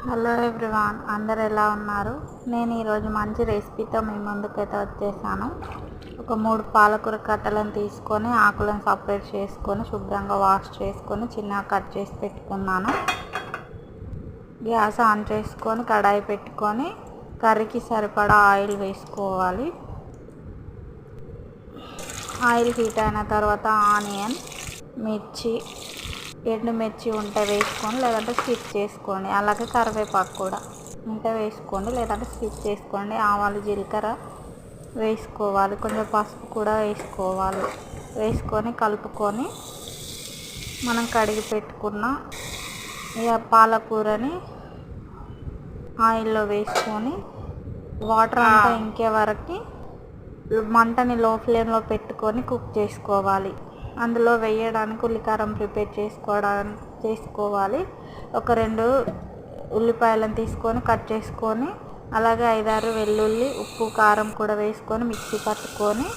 Hello everyone, అందరు ఎలా ఉన్నారు? నేను ఈరోజు మంచి రెసిపీతో మీ ముందుకైతే వచ్చేసాను. ఒక 3 పాలకూర కట్టలను తీసుకొని ఆకులను సపరేట్ చేసుకొని శుభ్రంగా వాష్ చేసుకొని చిన్నగా కట్ చేసి పెట్టుకున్నాను. గ్యాస్ ఆన్ చేసుకొని కడాయి పెట్టుకొని కర్రీకి సరిపడా ఆయిల్ వేసుకోవాలి. ఆయిల్ హీట్ అయిన తర్వాత ఆనియన్, మిర్చి, ఎండుమిర్చి ఉంటే వేసుకొని లేదంటే స్కిప్ చేసుకోండి. అలాగే కరివేపాకు కూడా ఉంటే వేసుకోండి లేదంటే స్కిప్ చేసుకోండి. ఆవాలు, జీలకర్ర వేసుకోవాలి. కొంచెం పసుపు కూడా వేసుకోవాలి. వేసుకొని కలుపుకొని మనం కడిగి పెట్టుకున్న పాలకూరని ఆయిల్లో వేసుకొని వాటర్ అంతా ఇంకే వరకు మంటని లో ఫ్లేమ్లో పెట్టుకొని కుక్ చేసుకోవాలి. అందులో వేయడానికి ఉల్లికారం ప్రిపేర్ చేసుకోవాలి. ఒక 2 ఉల్లిపాయలను తీసుకొని కట్ చేసుకొని అలాగే 5-6 వెల్లుల్లి, ఉప్పు, కారం కూడా వేసుకొని మిక్సీ పట్టుకొని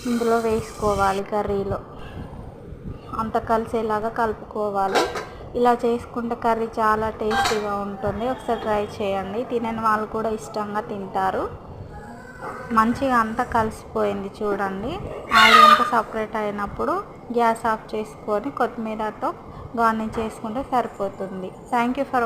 ఇందులో వేసుకోవాలి. కర్రీలో అంత కలిసేలాగా కలుపుకోవాలి. ఇలా చేసుకుంటే కర్రీ చాలా టేస్టీగా ఉంటుంది. ఒకసారి ట్రై చేయండి. తినని వాళ్ళు కూడా ఇష్టంగా తింటారు. మంచిగా అంతా కలిసిపోయింది చూడండి. ఆయిల్ అంతా సపరేట్ అయినప్పుడు గ్యాస్ ఆఫ్ చేసుకొని కొత్తిమీరతో గార్నిష్ చేసుకుంటే సరిపోతుంది. Thank you for